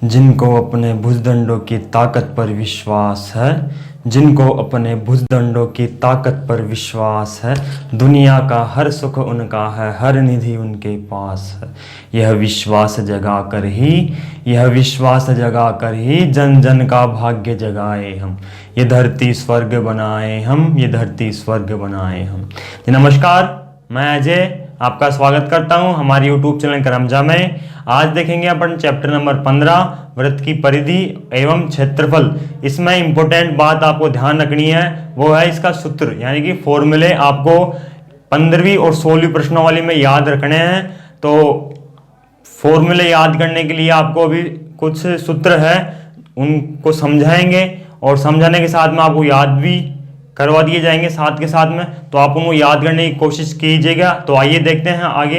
जिनको अपने भुजदंडों की ताकत पर विश्वास है, जिनको अपने भुजदंडों की ताकत पर विश्वास है, दुनिया का हर सुख उनका है, हर निधि उनके पास है। यह विश्वास जगा कर ही जन जन का भाग्य जगाए हम, ये धरती स्वर्ग बनाए हम, ये धरती स्वर्ग बनाए हम। नमस्कार, मैं अजय आपका स्वागत करता हूं हमारे YouTube चैनल करमजा में। आज देखेंगे अपन चैप्टर नंबर 15 वृत्त की परिधि एवं क्षेत्रफल। इसमें इंपॉर्टेंट बात आपको ध्यान रखनी है, वो है इसका सूत्र, यानी कि फॉर्मूले आपको 15वीं और 16वीं प्रश्नावली में याद रखने हैं। तो फॉर्मूले याद करने के लिए आपको अभी कुछ सूत्र है, उनको समझाएंगे और समझाने के साथ में आपको याद भी करवा दिए जाएंगे साथ के साथ में, तो आप उनको याद करने की कोशिश कीजिएगा। तो आइए देखते हैं आगे।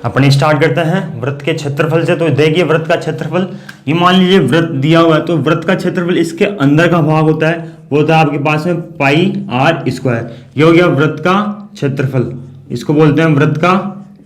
अपन स्टार्ट करते हैं वृत्त के क्षेत्रफल से। तो देखिए वृत्त का क्षेत्रफल, ये मान लीजिए वृत्त दिया हुआ है, तो वृत्त का क्षेत्रफल इसके अंदर का भाग होता है, वो होता है आपके पास में पाई आर स्क्वायर। ये हो गया वृत्त का क्षेत्रफल, इसको बोलते हैं वृत्त का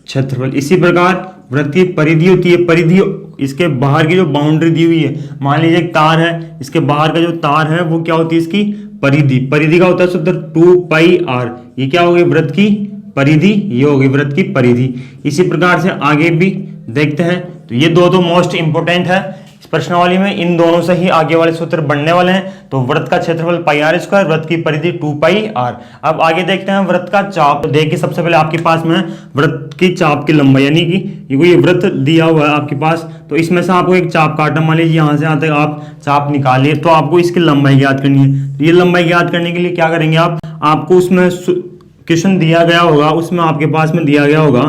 क्षेत्रफल। इसी प्रकार वृत्त की परिधि होती है, परिधि इसके बाहर की जो बाउंड्री दी हुई है, मान लीजिए एक तार है, इसके बाहर का जो तार है वो क्या होती है, इसकी परिधि। परिधि का होता है सूत्र 2 पाई आर। ये क्या होगी, वृत्त की परिधि, ये होगी वृत्त की परिधि। इसी प्रकार से आगे भी देखते हैं। तो ये दो मोस्ट इंपोर्टेंट है इस प्रश्नावली में, इन दोनों से ही आगे वाले सूत्र बनने वाले हैं। तो वृत्त का क्षेत्रफल पाई आर स्क्वायर, वृत्त की परिधि 2 पाई आर। अब आगे देखते हैं वृत्त का चाप। देखिए सबसे पहले आपके पास में वृत्त की चाप की लंबाई, यानी कि ये वृत्त दिया हुआ है आपके पास, तो इसमें से आपको एक चाप काटना, मान लीजिए यहाँ से यहाँ तक आप चाप निकालिए, तो आपको इसकी लंबाई ज्ञात करनी है। तो ये लंबाई ज्ञात करने के लिए क्या करेंगे आपको उसमें क्वेश्चन दिया गया होगा, उसमें आपके पास में दिया गया होगा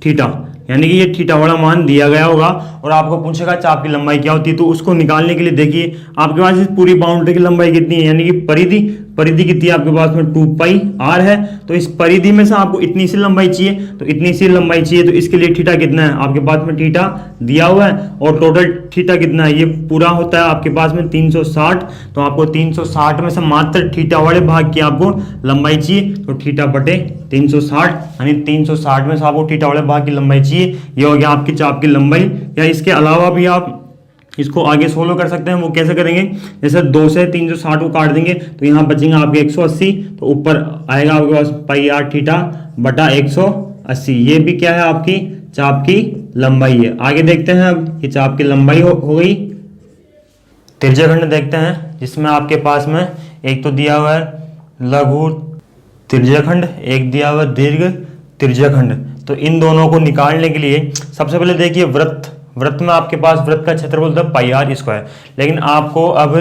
थीटा, यानी कि ये थीटा वाला मान दिया गया होगा और आपको पूछेगा चाप की लंबाई क्या होती है। तो उसको निकालने के लिए देखिए आपके पास इस पूरी बाउंड्री की लंबाई कितनी है, यानी कि परिधि कितनी है आपके पास में 2 पाई आर है। तो इस परिधि में से आपको इतनी सी लंबाई चाहिए, तो इतनी सी लंबाई चाहिए, तो इसके लिए थीटा कितना है आपके पास में, थीटा दिया हुआ है। और टोटल थीटा कितना है, ये पूरा होता है आपके पास में 360। तो आपको 360 में से मात्र थीटा वाले भाग की आपको लंबाई चाहिए, तो थीटा बटे 360, यानी 360 में से आपको थीटा वाले भाग की लंबाई चाहिए। ये हो गया आपकी चाप की लंबाई। या इसके अलावा भी आप इसको आगे सोल्व कर सकते हैं। वो कैसे करेंगे, जैसे 2 से 360 को काट देंगे तो यहाँ बचेंगे आपके 180, तो ऊपर आएगा आपके पास पाई आर थीटा बटा 180। ये भी क्या है, आपकी चाप की लंबाई है। आगे देखते हैं, अब ये चाप की लंबाई हो गई। त्रिज्याखंड देखते हैं, जिसमें आपके पास में एक तो दिया हुआ है लघु त्रिज्याखंड, एक दिया हुआ दीर्घ त्रिज्याखंड। तो इन दोनों को निकालने के लिए सबसे पहले देखिए वृत्त में आपके पास वृत्त का क्षेत्रफल होता है पाई आर स्क्वायर, लेकिन आपको अब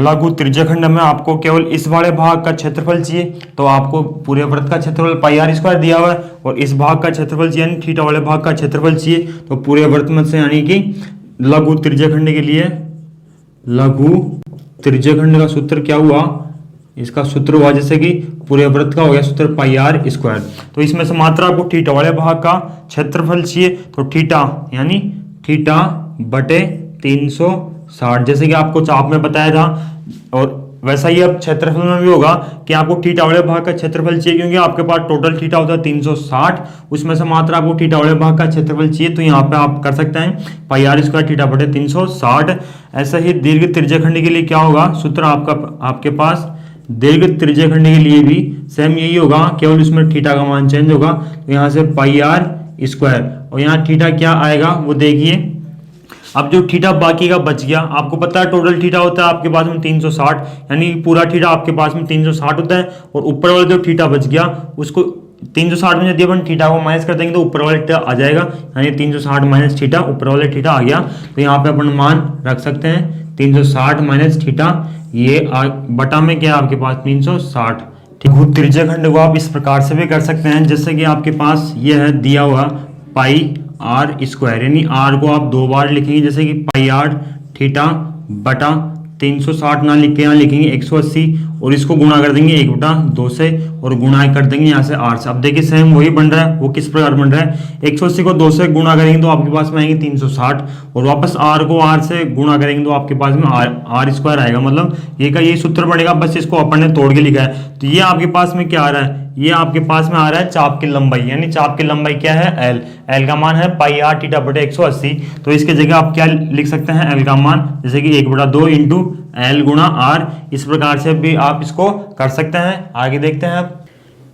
लघु त्रिज्याखंड में आपको केवल इस वाले भाग का क्षेत्रफल चाहिए। तो आपको पूरे वृत्त का क्षेत्रफल पाई आर स्क्वायर दिया हुआ है और इस भाग का क्षेत्रफल चाहिए, यानी थीटा वाले भाग का क्षेत्रफल चाहिए। तो पूरे वृत्त में से, यानी कि लघु त्रिज्याखंड के लिए लघु त्रिज्याखंड का सूत्र क्या हुआ, इसका सूत्र हुआ जैसे कि पूरे वृत्त का हो गया सूत्र पाई आर स्क्वायर। तो इसमें से मात्र आपको थीटा वाले भाग का क्षेत्रफल चाहिए, तो थीटा यानी थीटा बटे 360, जैसे कि आपको चाप में बताया था। और वैसा ही अब क्षेत्रफल में भी होगा कि आपको थीटा वाले भाग का क्षेत्रफल चाहिए, क्योंकि आपके पास टोटल थीटा होता है 360, उसमें से मात्र आपको थीटा वाले भाग का क्षेत्रफल चाहिए। तो यहाँ पे आप कर सकते हैं पाई आर स्क्वायर थीटा बटे 360। ऐसा ही दीर्घ त्रिज्याखंड के लिए क्या होगा सूत्र आपके पास, दीर्घ त्रिज्याखंड के लिए भी सेम यही होगा, केवल इसमें थीटा का मान चेंज होगा। तो यहाँ से पाई आर स्क्वायर और यहाँ थीटा क्या आएगा वो देखिए। अब जो थीटा बाकी का बच गया, आपको पता है टोटल थीटा होता है आपके पास में 360, यानी पूरा थीटा आपके पास में 360 होता है। और ऊपर वाला जो थीटा बच गया उसको 360 में यदि अपन थीटा को माइनस कर देंगे तो ऊपर वाला थीटा आ जाएगा, यानी 360 माइनस थीटा, ऊपर वाला थीटा आ गया। तो यहाँ पे अपन मान रख सकते हैं 360 माइनस थीटा, ये बटा में क्या है आपके पास 360। ठीक, त्रिज्याखंड को आप इस प्रकार से भी कर सकते हैं, जैसे कि आपके पास ये है दिया हुआ पाई आर स्क्वायर, यानी आर को आप 2 बार लिखेंगे, जैसे कि पाई आर थीटा बटा 360 ना लिख के यहाँ लिखेंगे 180, और इसको गुणा कर देंगे 1/2 से और गुणा कर देंगे यहाँ से r से। अब देखिए सेम वही बन रहा है, वो किस प्रकार बन रहा है, 180 को 2 से गुणा करेंगे तो आपके पास में आएंगे 360 और वापस r को r से गुणा करेंगे तो आपके पास में r स्क्वायर आएगा। मतलब ये का ये सूत्र बनेगा, बस इसको अपन ने तोड़ के लिखा है। तो ये आपके पास में क्या आ रहा है, ये आपके पास में आ रहा है चाप की लंबाई, यानी चाप की लंबाई क्या है, l का मान है पाई r थीटा बटे 180। तो इसके जगह आप क्या लिख सकते हैं, l का मान जैसे कि 1/2 इंटू l गुणा r, इस प्रकार से भी आप इसको कर सकते हैं। आगे देखते हैं आप,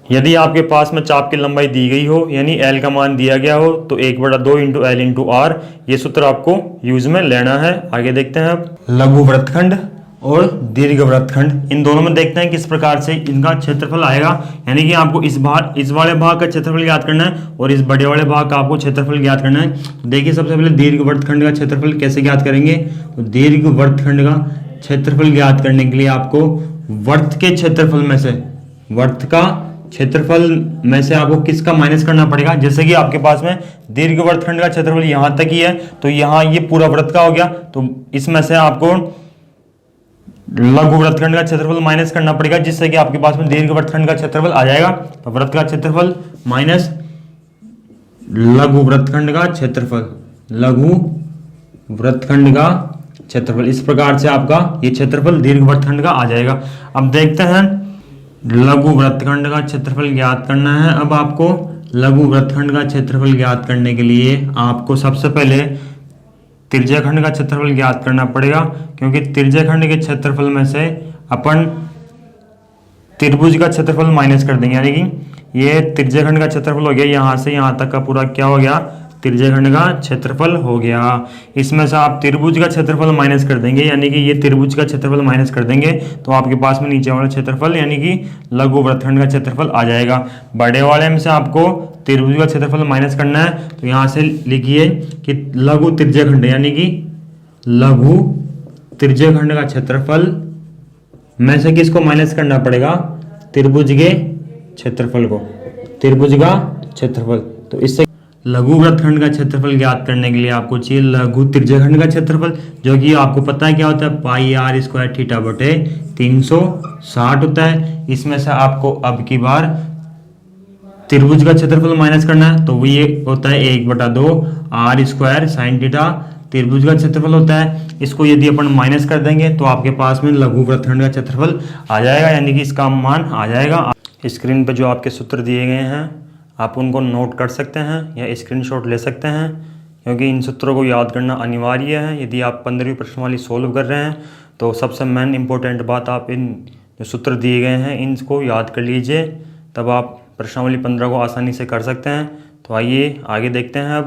यदि आपके पास में चाप की लंबाई दी गई हो यानी l का मान दिया गया हो तो 1/2 इंटू l इंटू r, ये सूत्र आपको यूज में लेना है। आगे देखते हैं आप, लघु वृत्तखंड और दीर्घ वृत्तखंड, इन दोनों में देखते हैं किस प्रकार से इनका क्षेत्रफल आएगा। यानी कि आपको इस वाले भाग का क्षेत्रफल ज्ञात करना है और इस बड़े वाले भाग का आपको क्षेत्रफल ज्ञात करना है। तो देखिए सबसे पहले दीर्घ वृत्तखंड का क्षेत्रफल कैसे ज्ञात करेंगे, तो दीर्घ वृत्तखंड का क्षेत्रफल ज्ञात करने के लिए आपको वृत्त के क्षेत्रफल में से, वृत्त का क्षेत्रफल में से आपको किसका माइनस करना पड़ेगा। जैसे कि आपके पास में दीर्घ वृत्तखंड का क्षेत्रफल यहाँ तक ही है तो यहाँ ये पूरा वृत्त का हो गया, तो इसमें से आपको लघु वृत्तखंड का क्षेत्रफल माइनस करना पड़ेगा, जिससे कि आपके पास में दीर्घ वृत्तखंड का क्षेत्रफल आ जाएगा। तो वृत्त का क्षेत्रफल माइनस लघु वृत्तखंड का क्षेत्रफल, लघु वृत्तखंड का क्षेत्रफल, इस प्रकार से आपका ये क्षेत्रफल दीर्घ वृत्तखंड का आ जाएगा। अब देखते हैं लघु वृत्तखंड का क्षेत्रफल ज्ञात करना है। अब आपको लघु वृत्तखंड का क्षेत्रफल ज्ञात करने के लिए आपको सबसे पहले त्रिज्याखंड का क्षेत्रफल ज्ञात करना पड़ेगा, क्योंकि त्रिज्याखंड के क्षेत्रफल में से अपन त्रिभुज का क्षेत्रफल माइनस कर देंगे। यानी कि ये त्रिज्याखंड का क्षेत्रफल हो गया, यहाँ से यहाँ तक का पूरा क्या हो गया, त्रिज्याखंड का क्षेत्रफल हो गया। इसमें से आप त्रिभुज का क्षेत्रफल माइनस कर देंगे, यानी कि ये त्रिभुज का क्षेत्रफल माइनस कर देंगे तो आपके पास में नीचे वाला क्षेत्रफल यानी कि लघु वृत्तखंड का क्षेत्रफल आ जाएगा। बड़े वाले में से आपको त्रिभुज का क्षेत्रफल माइनस करना है, तो यहाँ से लिखिए कि लघु त्रिज्याखंड यानी कि लघु त्रिज्याखंड का क्षेत्रफल में से किसको माइनस करना पड़ेगा, त्रिभुज के क्षेत्रफल को, त्रिभुज का क्षेत्रफल। तो इससे लघु वृत्तखंड का क्षेत्रफल ज्ञात करने के लिए आपको चाहिए लघु त्रिज्याखंड का क्षेत्रफल, जो कि आपको पता है क्या होता है, पाई r स्क्वायर थीटा बटे 360 होता है। इसमें से आपको अब की बार त्रिभुज का क्षेत्रफल माइनस करना है, तो वो ये होता है 1/2 r स्क्वायर साइन थीटा, त्रिभुज का क्षेत्रफल होता है। इसको यदि अपन माइनस कर देंगे तो आपके पास में लघु वृत्तखंड का क्षेत्रफल आ जाएगा, यानी कि इसका मान आ जाएगा। स्क्रीन पर जो आपके सूत्र दिए गए हैं आप उनको नोट कर सकते हैं या स्क्रीनशॉट ले सकते हैं, क्योंकि इन सूत्रों को याद करना अनिवार्य है। यदि आप 15वीं प्रश्नवाली सोल्व कर रहे हैं तो सबसे मेन इंपॉर्टेंट बात, आप इन जो सूत्र दिए गए हैं इनको याद कर लीजिए, तब आप प्रश्नावली 15 को आसानी से कर सकते हैं। तो आइए आगे देखते हैं।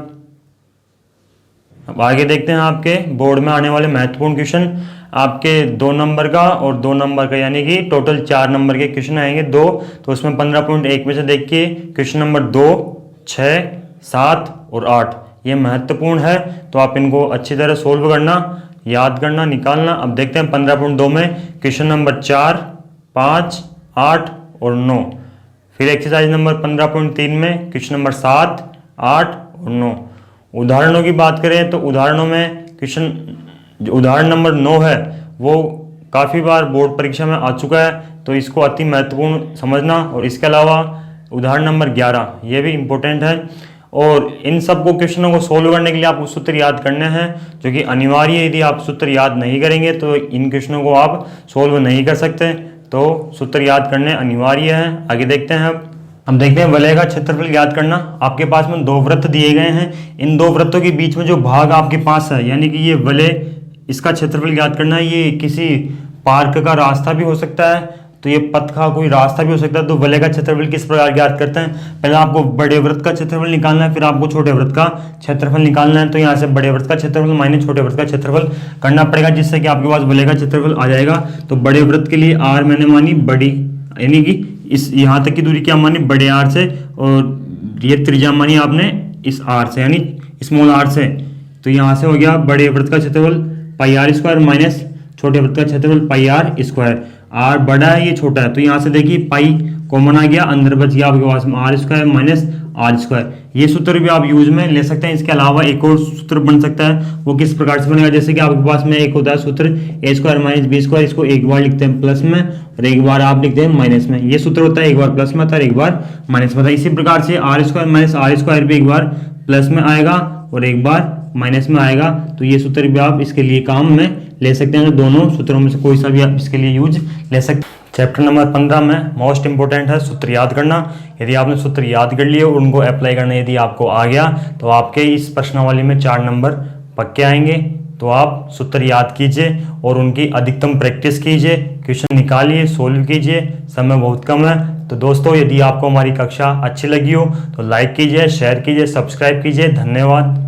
अब आगे देखते हैं आपके बोर्ड में आने वाले महत्वपूर्ण क्वेश्चन। आपके 2 नंबर का और 2 नंबर का, यानी कि टोटल 4 नंबर के क्वेश्चन आएंगे 2। तो उसमें 15.1 में से देखिए क्वेश्चन नंबर 2, 6, 7 और 8 ये महत्वपूर्ण है, तो आप इनको अच्छी तरह सोल्व करना, याद करना, निकालना। अब देखते हैं 15.2 में क्वेश्चन नंबर 4, 5, 8 और 9। फिर एक्सरसाइज नंबर 15.3 में क्वेश्चन नंबर 7, 8 और 9। उदाहरणों की बात करें तो उदाहरणों में क्वेश्चन जो उदाहरण नंबर 9 है वो काफ़ी बार बोर्ड परीक्षा में आ चुका है, तो इसको अति महत्वपूर्ण समझना। और इसके अलावा उदाहरण नंबर 11 ये भी इम्पोर्टेंट है। और इन सब को क्वेश्चनों को सोल्व करने के लिए आपको सूत्र याद करने हैं, जो कि अनिवार्य है। यदि आप सूत्र याद नहीं करेंगे तो इन क्वेश्चनों को आप सोल्व नहीं कर सकते, तो सूत्र याद करने अनिवार्य है। आगे देखते हैं। हम देखते हैं वलय का क्षेत्रफल ज्ञात करना। आपके पास में 2 वृत्त दिए गए हैं, इन 2 वृत्तों के बीच में जो भाग आपके पास है, यानी कि ये वलय, इसका क्षेत्रफल ज्ञात करना है। ये किसी पार्क का रास्ता भी हो सकता है, तो ये पथ का कोई रास्ता भी हो सकता है। तो वलय का क्षेत्रफल किस प्रकार ज्ञात करते हैं, पहले आपको बड़े वृत्त का क्षेत्रफल निकालना है, फिर आपको छोटे वृत्त का क्षेत्रफल निकालना है। तो यहाँ से बड़े वृत्त का क्षेत्रफल माइनस छोटे वृत्त का क्षेत्रफल करना पड़ेगा, जिससे कि आपके पास वलय का क्षेत्रफल आ जाएगा। तो बड़े वृत्त के लिए r मैंने मानी बड़ी, यानी कि इस यहाँ तक की दूरी क्या मानी, बड़े r से, और ये त्रिज्या मानी आपने इस r से, यानी स्मॉल r से। तो यहाँ से हो गया बड़े वृत्त का क्षेत्रफल पाई r स्क्वायर माइनस छोटे वृत्त का क्षेत्रफल पाई r स्क्वायर। r बड़ा है, ये छोटा है, तो यहाँ से देखिए पाई कॉमन आ गया, अंदर बच गया आपके पास में r square minus R square. ये सूत्र भी आप यूज में ले सकते हैं। इसके अलावा एक और सूत्र बन सकता है, वो किस प्रकार से बनेगा, जैसे कि आपके पास में एक होता है सूत्र ए स्क्वायर माइनस बी स्क्वायर, इसको एक बार लिखते हैं प्लस में और एक बार आप लिखते हैं माइनस में। ये सूत्र होता है एक बार प्लस में था और एक बार माइनस में था। इसी प्रकार से R square minus R square भी एक बार प्लस में आएगा और एक बार माइनस में आएगा। तो ये सूत्र भी आप इसके लिए काम में ले सकते हैं। दोनों सूत्रों में से कोई सा भी आप इसके लिए यूज ले सकते हैं। चैप्टर नंबर 15 में मोस्ट इंपोर्टेंट है सूत्र याद करना। यदि आपने सूत्र याद कर लिए और उनको अप्लाई करना यदि आपको आ गया तो आपके इस प्रश्नावली में 4 नंबर पक्के आएंगे। तो आप सूत्र याद कीजिए और उनकी अधिकतम प्रैक्टिस कीजिए, क्वेश्चन निकालिए, सोल्व कीजिए, समय बहुत कम है। तो दोस्तों यदि आपको हमारी कक्षा अच्छी लगी हो तो लाइक कीजिए, शेयर कीजिए, सब्सक्राइब कीजिए। धन्यवाद।